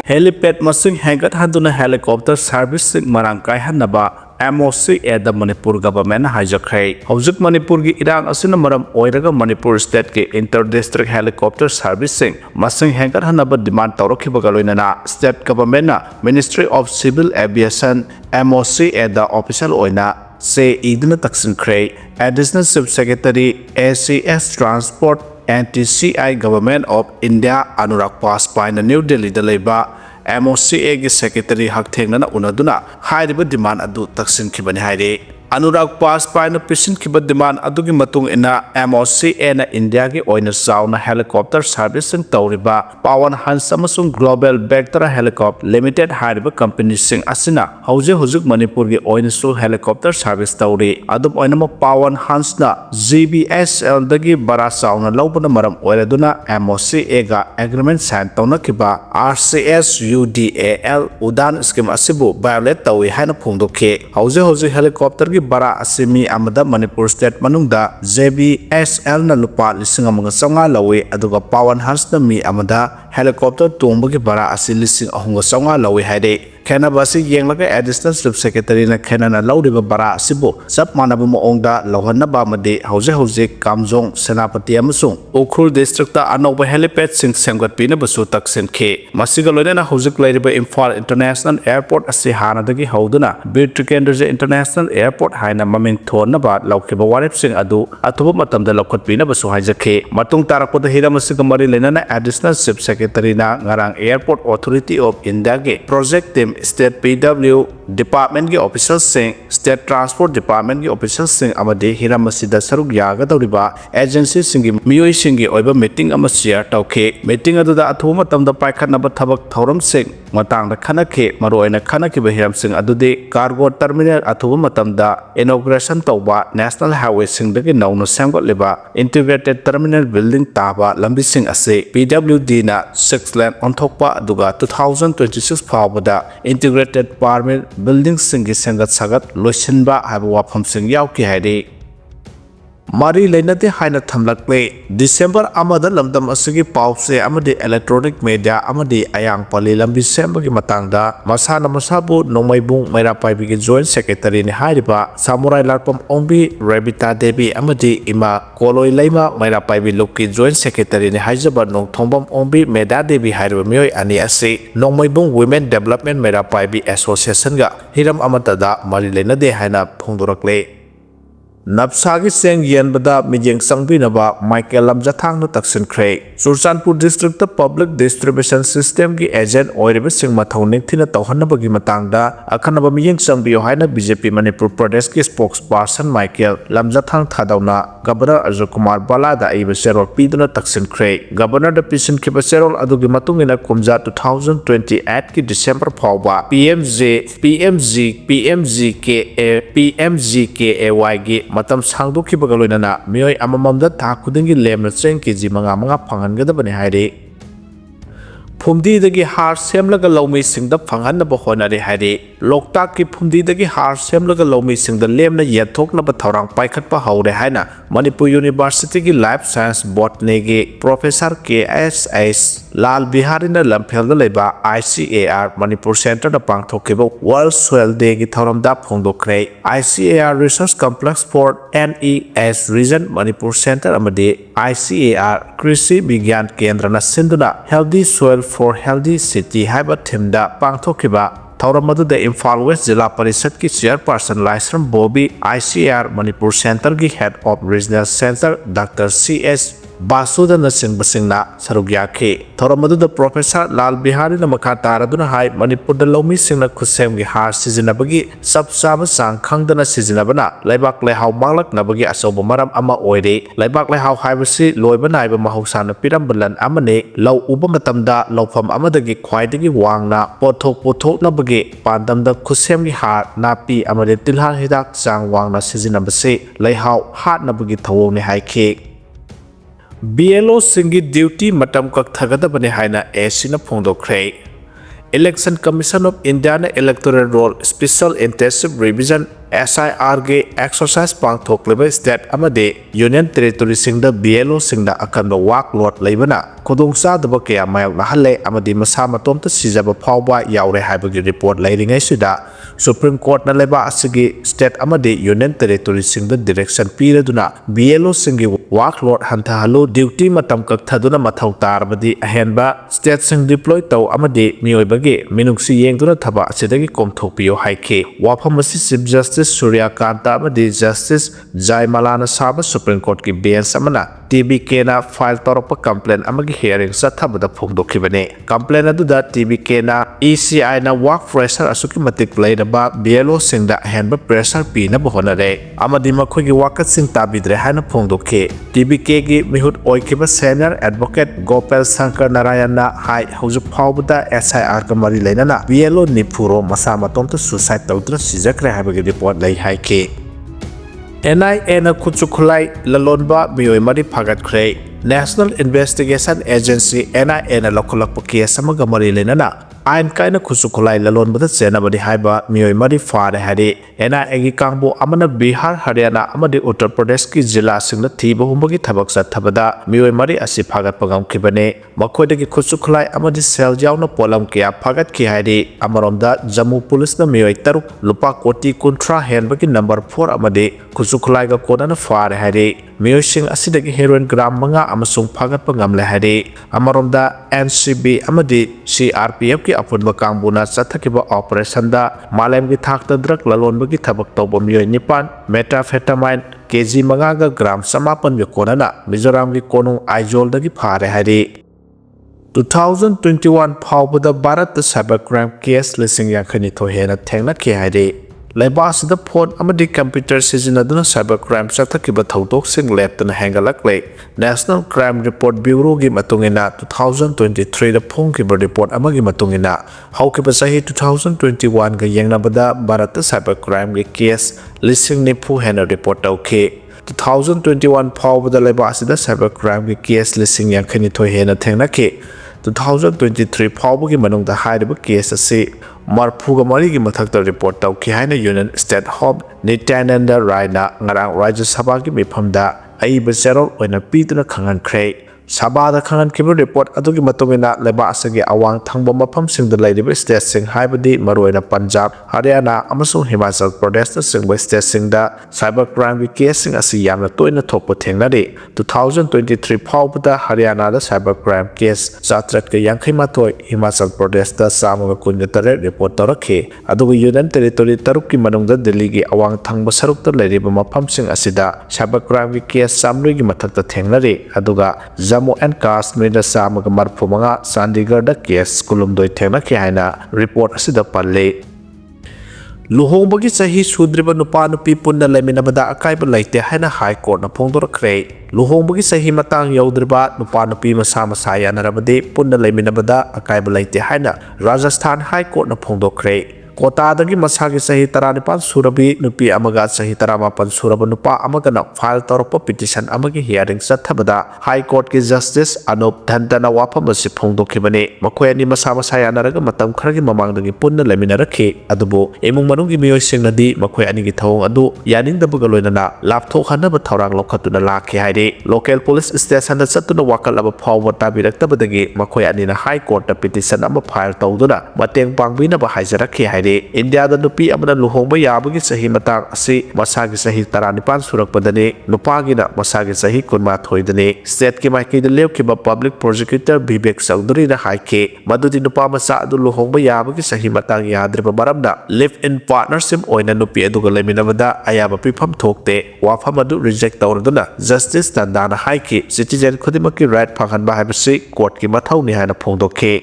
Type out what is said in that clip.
helipad masing hengat handuna helicopter service marang kaihandaba MOCA Manipur government sijakhre hojik Manipur gi irang asina maram oiraga Manipur state ke inter-district helicopter servicing masing hengar hanaba demand tawrakhiba galoinana state government na Ministry of Civil Aviation MOCA da official oina se iduna taksinkre additional subsecretary ACS Transport NTCI Government of India Anurag Paspai na New Delhi da leba MOCA gi secretary hakthengna unaduna hairiba demand adu taksin khibani haire Anurag Paspai na pisin khiba demand adugi matung ina MOCA na India gi oina sauna helicopter servicing tawriba Pawan Hans amasung Global Vector Helicopter Limited hairiba company sing asina hojik Manipur gi oina su helicopter service tawri adum oina ma Pawan Hans na GBSL dagi bara sauna lobuna maram oiraduna MOCA ga agreement sign tawna kiba RCS UDAL udan scheme asibu violate tawi haina phungdokhe hojik helicopter bara asimi amada Manipur state manungda JBSL na lupa lising amanga songa lawi aduga Pawan Hans na mi amada helicopter tumbagi bara asi lising ahunga songa lawi haide khena basi yenglaga additional subsecretary na khena na lawriba bara asibu sab manabu moongda lohanna ba made hojik kamjong senapati amasung ukhul district ta anoba helipad sing semgat pina basu taksen khe masiga loina hojik lairiba Imphal International Airport asi hanadagi hoduna Bitrikendra International Airport haina maming thonna ba laukiba warep sing adu athuba matamda lokhat pina basu haijakhe matung tarakpoda hiramasiga mari lenana additional subsecretary na ngarang Airport Authority of India ge project team State PW Department ki officials sing State Transport Department ki officials sing amade hiramasida saruk yaga tawriba agency singi miyoi singi oiba meeting ama share tawkhe meeting aduda athuma matamda paikhatnaba thabak thoram sing matangda khanakhe maroina khanakiba hiram sing adude cargo terminal athuma matamda inauguration tawba National Highway sing dagi nauna semgot leba integrated terminal building taba lambi sing ase PWD na 6 lane onthokpa aduga 2026 phawbada integrated permit building singi sengat sagat loisinba haiba wafam sing yauki haide Mari lainate haina thamlakle December amada lamdam asigi pause amade electronic media amade ayang pali lambi sembagi matangda masana masabu nomaibung Meira paibi gi joint secretary ni hairiba samurai larpam ombi Rebita Devi amade ima koloi laima Meira paibi lukki joint secretary ni haijaba nong thombam ombi Meda Devi hairiba mioi ani ase nomaibung Women Development Meira paibi Association ga hiram amatada mari lainade haina phongdorakle Napsagi seng yen bada mijeng sangbinaba Michael Lamjathang no taksinkre Surchanpur district the public distribution system gi agent oiriba sing mathauning thina tawhanabagi matangda akhanaba mijeng sangbiyo haina BJP Manipur Pradesh ki spokesperson Michael Lamjathang thadauna Governor Ajay Kumar Balada aiba serol piduna taksinkre Governor da pisin khiba serol adugi matungina kumja 2028 ki December phawba PMGKAY gi matam sangdokhi bagaloinana mioi amamamda tha khudingi lemna cheng kg manga phangangadabani haire Phumdi dagi har semlaga lawmi singda phanghanaba honare haire Loktak ki phumdi dagi har semlaga lawmi singda lemna yathoknaba thorang paikhatpa haure haina Manipur University ki Life Science Botany gi Professor KSS Lal Bihari na lamphel leba ICAR Manipur Center da pangthokiba World Soil Day gi thoramda phongdokre ICAR Research Complex for NES Region Manipur Center amade ICAR Krishi Vigyan Kendra na sinduna Healthy Soil for Healthy City haiba thimda pangthokiba Thauramadu de Imphal West Jilla Parishad ki chairperson Laisram Bobby ICAR Manipur Center ki head of regional center Dr. CS Basuda na singbasingna sarugyakhe Thauramadu de Professor Lal Bihari na makha taraduna hai Manipur da lawmi singna khusem gi har sizinabagi sabsaba sang khangdana sizinabana laibak lehau manglak nabagi asoba maram ama oire laibak lehau haibasi loiba naiba mahausana pirambalan amane law uba matamda lawfam amadagi khwaidagi wangna pothok nabagi pandamda khusem gi har napi amade tilhar hidak chang wangna sizinabase leihau hat nabagi thawone haikhe BLO singi duty matam kak thagadabane haina asina phongdokre Election Commission of India na electoral roll special intensive revision SIR गे exercise पांथोक्लिबा state अमदे union territory सिंगदा BLO सिंगदा अकनबा workload लेबना खुदोंचादबा कया मायoknahale अमदि मसा मतोमता सिजबा फावबा यावरे हाइबगी रिपोर्ट लेरिङै सिदा सुप्रीम कोर्ट न लेबा असigi स्टेट अमदि यूनियन टेरिटोरी सिंगदा डायरेक्शन पीरदुना BLO सिंगी वर्कलोड हंथाहलो ड्यूटी मतम कक्थदुना मथौ तारबदि अहेनबा स्टेट सिंग डिप्लॉय तौ अमदि मियोइबगे मिनुक्सि येंगदुना थबा असिदगी कोमथोकपियो हाइखे वाफम असि चीफ जस्टिस सूर्यकांत अमदि जस्टिस जयमालाना साबा सुप्रीम कोर्ट की बेंच अमना TBK ना फाइल तौरप कंप्लेन अमगी हियरिंग सथबदा फोंदोखिबने कंप्लेन अदुदा TBK ना ECI ना वर्क प्रेशर असुकी मतिक लेनबा BLO सिंगदा हेनबा प्रेशर पीनब होनरे अमदि मखोगी वाकत सिंग ताबिद्रे हाना फोंदोखे TBK की मिहुत ओइकिबा सीनियर एडवोकेट गोपाल शंकर नारायण ना हाई हौजु फावबदा SIR का मरी लेनना BLO निफुरो मसा मतोमता सुसाइड तौद्र सिजाखरे हाइबगी रिपोर्ट लै हाइके NIA na खुचुखुलाई ललोनबा मियोय मरी फागतखरे नेशनल इन्वेस्टिगेशन एजेंसी NIA ना लखलकप केस अमगा मरी लेनना आइन कायना खुचुखुलाई ललोनबदा चेनबदि हाइबा मियोय मरी फारे हादि NIA गी कांगबो अमना बिहार हरियाणा अमदि उत्तर प्रदेश की जिला सिंगना थीबा हुंबगी थबक सथबदा मियोय मरी असि फागत पगमखिबने मखोयदगी खुचुखुलाई अमदि सेल जावना पोलम किया फागत की हादि अमरोमदा जम्मू पुलिस ना मियोय तरुक लुपा कोटी कुंट्रा हेनबगी नंबर 4 अमदि खुचुखुलाई गा कोना फारे हादि मियोय सिंग असिदगी हेरोइन ग्राम मंगा अमसुंग फागत पगमले हादि अमरोमदा NCB अमदि CRPF की अपुनबा कांगबुना चथकिबा ऑपरेशन दा मालेम की थाकता ड्रग ललोनबगी थबक तौबा मियोय निपान मेटाफेटामाइन KG 5 ग्राम समापन कोना मिजोराम की कोनुंग आइजोलदगी फारे हादि 2021 फावबदा भारत साइबर क्राइम केस लिसिंग याखनिथो हेना थेंगनखे हादि लेबासद फोन अमदि कंप्यूटर सिजनदुना साइबर क्राइम चथकिबा थौदोकसिंग लेप्तना हेंगलकले नेशनल क्राइम रिपोर्ट ब्यूरो की मतुंगिना 2023 दा फोंकिबा रिपोर्ट अमगी मतुंगिना हौकिबा सही 2021 गा येंगनाबदा भारत साइबर क्राइम के केस लिसिंग निफु हेना रिपोर्ट तौखे 2021 फावबदा लेबासद साइबर क्राइम के केस लिसिंग याखनिथो हेना थेंगनखे 2023 फावबगी मनोंदा हाइरबा केस असे मरफुगा मरीगी मथक्ता रिपोर्ट तौखि हाइना यूनियन स्टेट होम नित्यानंद रायना ngarang राज्य सभा की मिफमदा अइबा सेरोल ओइना पीतुना खंगनख्रे सभादा खंगनखिबा रिपोर्ट अदुगी मतुंगिना लेबासगे अवांग थंगबा मफमसिंगदा लैरिबा स्टेटसिंग हाइबदि मरुओइना पंजाब हरियाणा अमसुंग हिमाचल प्रदेश सिंगबा स्टेटसिंगदा साइबर क्राइम की केससिंग असी यामना तोइना थोकपा थेंगनादि 2023 फावबदा हरियाणादा साइबर क्राइम केस 738 हिमाचल प्रदेशदा 128 रिपोर्ट तौरखे अदुगी यूनियन टेरिटोरी तरुक की मनुंगदा दिल्ली की अवांग थंगबा सरुकता लैरिबा मफमसिंग असिदा साइबर क्राइम की केस 300 की मथक्ता थेंगनादि अदुगा जम्मू एंड कश्मीर सामग मरफुमंगा चंडीगढ़ केस कुलुमदोय थेंगनखे हाइना रिपोर्ट असिदा पल्ले लुहोंबगी सही सुद्रिबा नुपा नुपी पुन्ना लेमिनबदा अकाइबा लैते हाइना हाई कोर्ट ना फोंदोरखरे लुहोंबगी सही मतंग यौद्रिबा नुपा नुपी मसा मसा यानरबदे पुन्ना लेमिनबदा अकाइबा लैते हाइना राजस्थान हाई कोर्ट ना फोंदोरखरे कोटादगी मसा की सही 19 सुरबी नुपी अमगा सही 19 सुरब नुपा अमगना फाइल तौरप पिटिशन अमगी हियरिंग चथबदा हाई कोर्ट की जस्टिस अनुप धंतना वाफम असी फोंदोखिबने मखोय अनि मसा मसा यानरगा मतम खरगी ममांगदगी पुन्ना लेमिनरखे अदुबो एमुंग मनुंगी मियोयसिंगनदी मखोय अनिगी थौंग अदु यानिंगदबगा लोइनना लापथोखनब थौरांग लोखतुना लाखे हाइदे लोकल पुलिस स्टेशन दा चतुना वाकलब फाव ताबिरक्तबदगी मखोय अनिना हाई कोर्ट पिटिशन अम फाइल तौदुना मतेंग पांगबिनब हाइजरखे हाइदे इंडिया दा नुपी अमना लुहोंबा याबगी सही मतांग असी मसागी सही 19 सुरकपदने नुपागिना मसागी सही 19 दने स्टेट की माइकेदा लेवखिबा पब्लिक प्रोसिक्यूटर विवेक चौधरी ना हाइके मदुदि नुपा मसा अदु लुहोंबा याबगी सही मतांग याद्रिबा मरमना लिव इन पार्टनरशिप ओइना नुपी अदुगा लेमिनबदा अयाबा पिफम थोकते वाफम अदु रिजेक्ट तौरदुना जस्टिस तंदाना हाइके सिटीजन खुदिमकी राइट फंगहनबा हाइबसी कोर्ट की मथौनि हाइना फोंदोखे